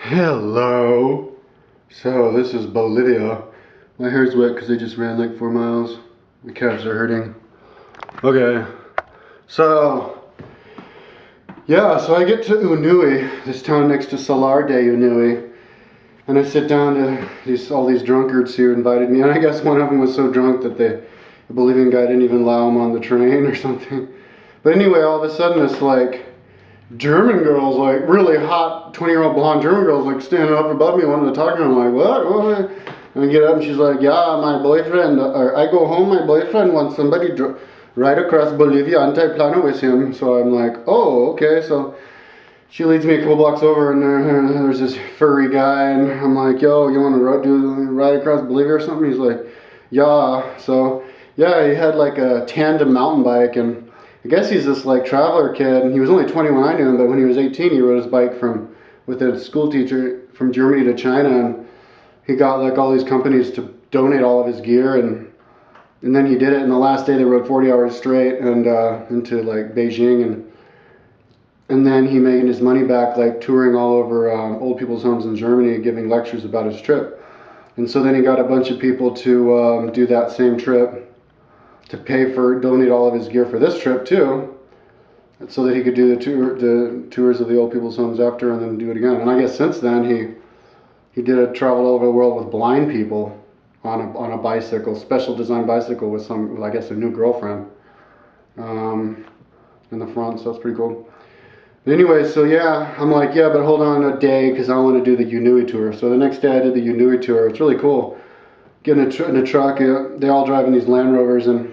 Hello. So this is Bolivia. My hair's wet because I just ran like 4 miles. My calves are hurting. Okay. So so I get to Yunui, this town next to Salar de Yunui, and I sit down to all these drunkards who invited me. And I guess one of them was so drunk that the Bolivian guy didn't even allow him on the train or something. But anyway, all of a sudden this like German girls, like really hot 20-year-old blonde German girls, like standing up above me, wanting to talk to me. I'm like, what? And I get up and she's like, yeah, my boyfriend, or I go home, my boyfriend wants somebody ride across Bolivia antiplano with him. So I'm like, oh, okay. So she leads me a couple blocks over, and there's this furry guy, and I'm like, yo, you want to ride across Bolivia or something? He's like, yeah. So yeah, he had like a tandem mountain bike, and I guess he's this like traveler kid. And he was only 20 when I knew him, but when he was 18, he rode his bike with a school teacher from Germany to China, and he got like all these companies to donate all of his gear, and then he did it. And the last day they rode 40 hours straight and into like Beijing, and then he made his money back like touring all over old people's homes in Germany, giving lectures about his trip. And so then he got a bunch of people to do that same trip, to donate all of his gear for this trip too, so that he could do the tours of the old people's homes after, and then do it again. And I guess since then he did a travel all over the world with blind people on a bicycle, special designed bicycle with I guess a new girlfriend in the front. So that's pretty cool. Anyway, so yeah, I'm like, yeah, but hold on a day because I want to do the Yunui tour. So the next day I did the Yunui tour. It's really cool. Get in a truck. They all drive in these Land Rovers, and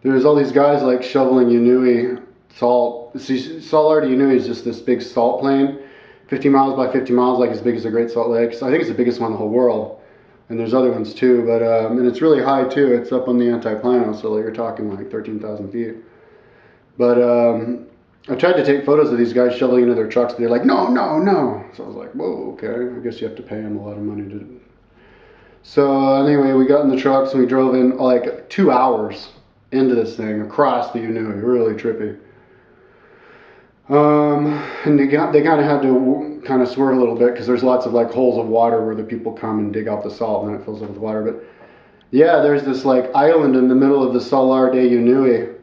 there's all these guys like shoveling Yunui salt. See, Salar de Yunui is just this big salt plain, 50 miles by 50 miles, like as big as the Great Salt Lake. So I think it's the biggest one in the whole world. And there's other ones too, but and it's really high too. It's up on the antiplano, so you're talking like 13,000 feet. But I tried to take photos of these guys shoveling into their trucks, but they're like, no, no, no. So I was like, whoa, okay. I guess you have to pay them a lot of money to. So anyway, we got in the trucks and we drove in like 2 hours into this thing across the Yunui. Really trippy. And they kind of had to kind of swerve a little bit because there's lots of like holes of water where the people come and dig out the salt, and then it fills up with water. But yeah, there's this like island in the middle of the Salar de Yunui.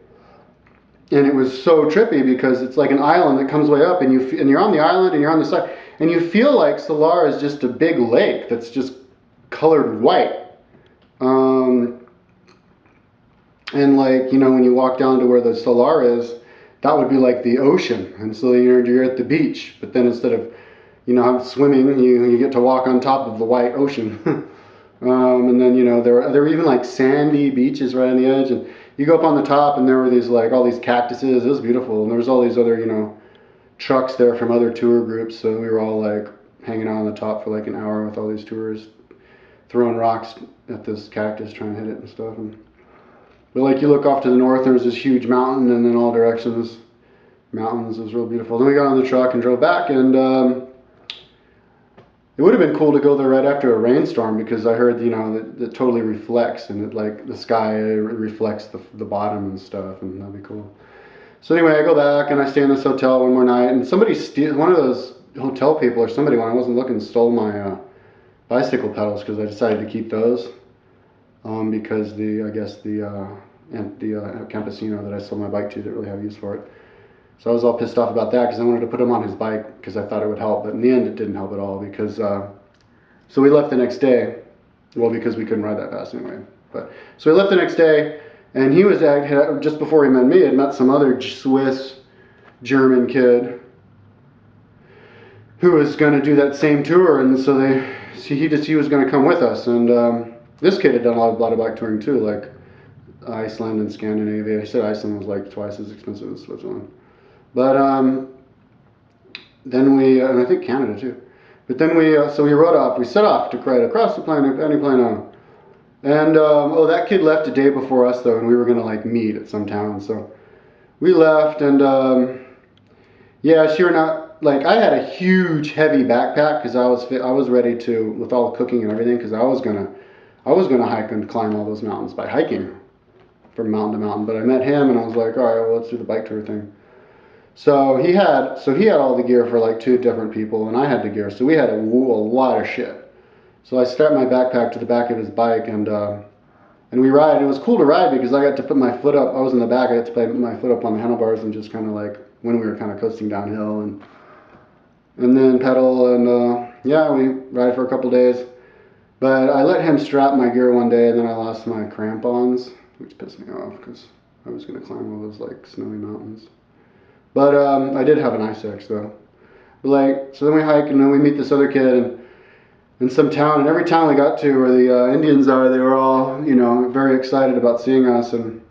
And it was so trippy because it's like an island that comes way up, and you're on the island and you're on the side, and you feel like Salar is just a big lake that's just colored white. And like, when you walk down to where the Salar is, that would be like the ocean, and so you're at the beach. But then instead of swimming, you get to walk on top of the white ocean. And then there were even like sandy beaches right on the edge, and you go up on the top, and there were these like all these cactuses. It was beautiful, and there was all these other trucks there from other tour groups. So we were all like hanging out on the top for like an hour with all these tourists, throwing rocks at this cactus, trying to hit it and stuff. But like you look off to the north, there was this huge mountain, and in all directions, mountains. It was real beautiful. Then we got on the truck and drove back, and it would have been cool to go there right after a rainstorm because I heard that it totally reflects, and it like the sky reflects the bottom and stuff, and that'd be cool. So anyway, I go back and I stay in this hotel one more night, and one of those hotel people or somebody, when I wasn't looking, stole my bicycle pedals because I decided to keep those because the campesino that I sold my bike to didn't really have use for it. So I was all pissed off about that because I wanted to put him on his bike because I thought it would help. But in the end, it didn't help at all because, so we left the next day. Well, because we couldn't ride that fast anyway. So we left the next day, and he was, just before he met me, had met some other Swiss German kid who was going to do that same tour. And so he was going to come with us. And this kid had done a lot of bike touring too, like Iceland and Scandinavia. He said Iceland was like twice as expensive as Switzerland. But then and I think Canada too. But then so we rode off. We set off to ride across the antiplano. And that kid left a day before us though, and we were gonna like meet at some town. So we left, and sure not. Like I had a huge heavy backpack because I was ready to, with all the cooking and everything, because I was gonna hike and climb all those mountains by hiking from mountain to mountain. But I met him, and I was like, all right, well, let's do the bike tour thing. So he had all the gear for like 2 different people, and I had the gear, so we had a lot of shit. So I strapped my backpack to the back of his bike, and we ride. And it was cool to ride because I got to put my foot up. I was in the back. I got to put my foot up on the handlebars and just kind of like when we were kind of coasting downhill, and then pedal, and yeah, we ride for a couple days. But I let him strap my gear one day, and then I lost my crampons, which pissed me off because I was going to climb all those like snowy mountains. But I did have an ice axe though. But like, so then we hike, and then we meet this other kid in some town, and every town we got to where the Indians are, they were all, you know, very excited about seeing us, and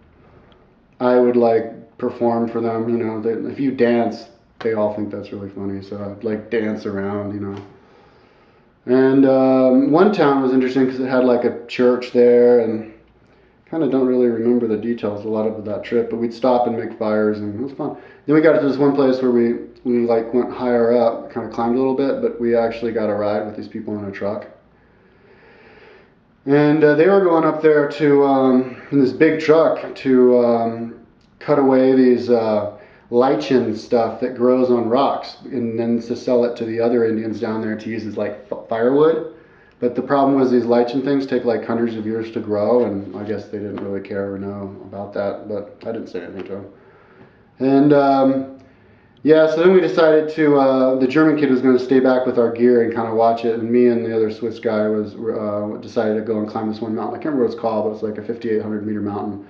I would like perform for them, you know. If you dance, they all think that's really funny, so I'd like dance around, you know. And one town was interesting because it had like a church there, and kind of don't really remember the details a lot of that trip, but we'd stop and make fires, and it was fun. Then we got to this one place where we like went higher up, kind of climbed a little bit, but we actually got a ride with these people in a truck. And they were going up there to in this big truck to cut away these lichen stuff that grows on rocks, and then to sell it to the other Indians down there to use as like firewood. But the problem was these lichen things take like hundreds of years to grow, and I guess they didn't really care or know about that, but I didn't say anything to them. And yeah, so then we decided to, the German kid was going to stay back with our gear and kind of watch it, and me and the other Swiss guy decided to go and climb this one mountain. I can't remember what it's called, but it's like a 5,800 meter mountain,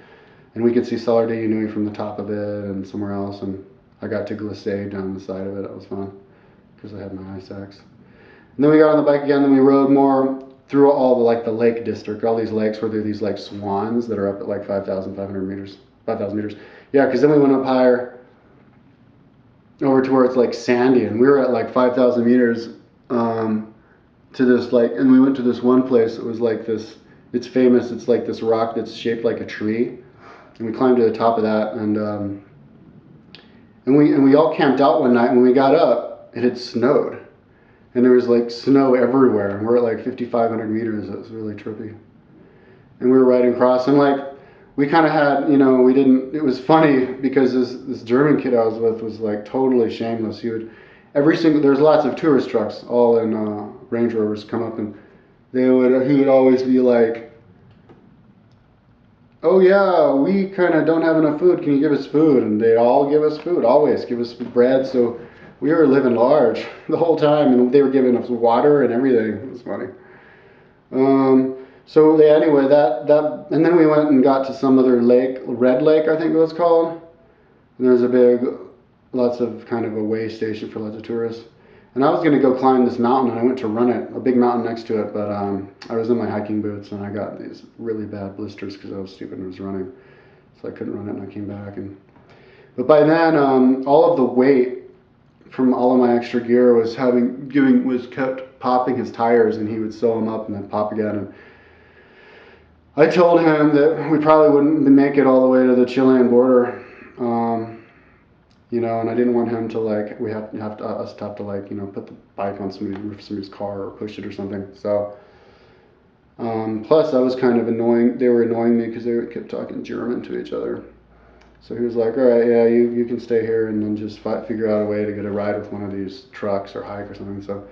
and we could see Salar de Yunui from the top of it and somewhere else, and I got to glissade down the side of it. It was fun because I had my ice axe. And then we got on the bike again, and we rode more through all the like the lake district, all these lakes where there are these like swans that are up at like 5,500 meters, 5,000 meters. Yeah, because then we went up higher over to where it's like sandy, and we were at like 5,000 meters to this like, and we went to this one place that was like this, it's famous, it's like this rock that's shaped like a tree, and we climbed to the top of that, and we all camped out one night, and when we got up, it had snowed, and there was like snow everywhere, and we're at like 5,500 meters. It was really trippy, and we were riding across, and like we kind of had, you know, we didn't, it was funny because this German kid I was with was like totally shameless. He would, there's lots of tourist trucks all in Range Rovers come up, and he would always be like, oh yeah, we kind of don't have enough food, can you give us food? And they all give us food, always give us bread, so we were living large the whole time, and they were giving us water and everything. It was funny. So they, anyway, and then we went and got to some other lake, Red Lake, I think it was called. And there's a big, lots of kind of a way station for lots of tourists. And I was going to go climb this mountain, and I went to run it, a big mountain next to it, but I was in my hiking boots, and I got these really bad blisters because I was stupid and was running. So I couldn't run it, and I came back. But by then, all of the weight from all of my extra gear was kept popping his tires, and he would sew them up and then pop again. And I told him that we probably wouldn't make it all the way to the Chilean border, you know, and I didn't want him to like, us to have to like, you know, put the bike on somebody's car or push it or something. So, plus I was kind of annoying. They were annoying me because they kept talking German to each other. So he was like, all right, yeah, you can stay here and then just figure out a way to get a ride with one of these trucks or hike or something. So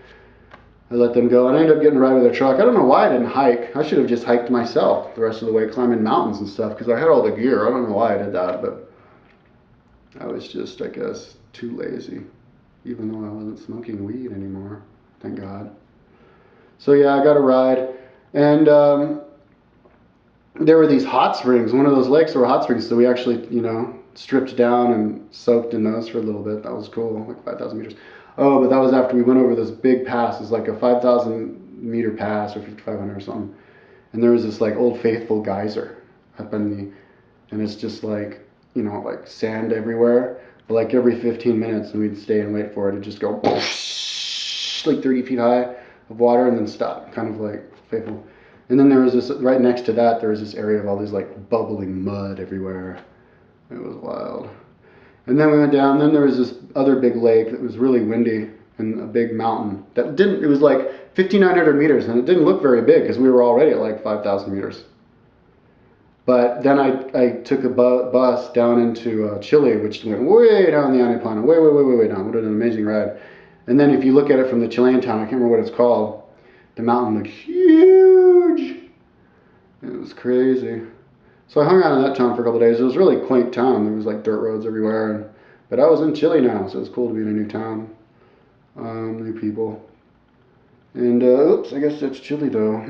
I let them go, and I ended up getting a ride with their truck. I don't know why I didn't hike. I should have just hiked myself the rest of the way, climbing mountains and stuff, because I had all the gear. I don't know why I did that, but I was just, I guess, too lazy, even though I wasn't smoking weed anymore, thank God. So yeah, I got a ride, and there were these hot springs. One of those lakes were hot springs, so we actually, you know, stripped down and soaked in those for a little bit. That was cool, like 5,000 meters. Oh, but that was after we went over this big pass. It's like a 5,000 meter pass, or 5,500 or something. And there was this like Old Faithful geyser up in and it's just like, you know, like sand everywhere. But like every 15 minutes, and we'd stay and wait for it, it'd just go like 30 feet high of water and then stop, kind of like Faithful. And then there was this, right next to that, there was this area of all these like bubbling mud everywhere. It was wild. And then we went down, then there was this other big lake that was really windy, and a big mountain that it was like 5,900 meters, and it didn't look very big because we were already at like 5,000 meters. But then I took a bus down into Chile, which went way down the antiplano, way down. What an amazing ride. And then if you look at it from the Chilean town, I can't remember what it's called, the mountain looked huge. It was crazy. So I hung out in that town for a couple of days. It was a really quaint town. There was like dirt roads everywhere. But I was in Chile now, so it was cool to be in a new town. New people. And, oops, I guess that's Chile though.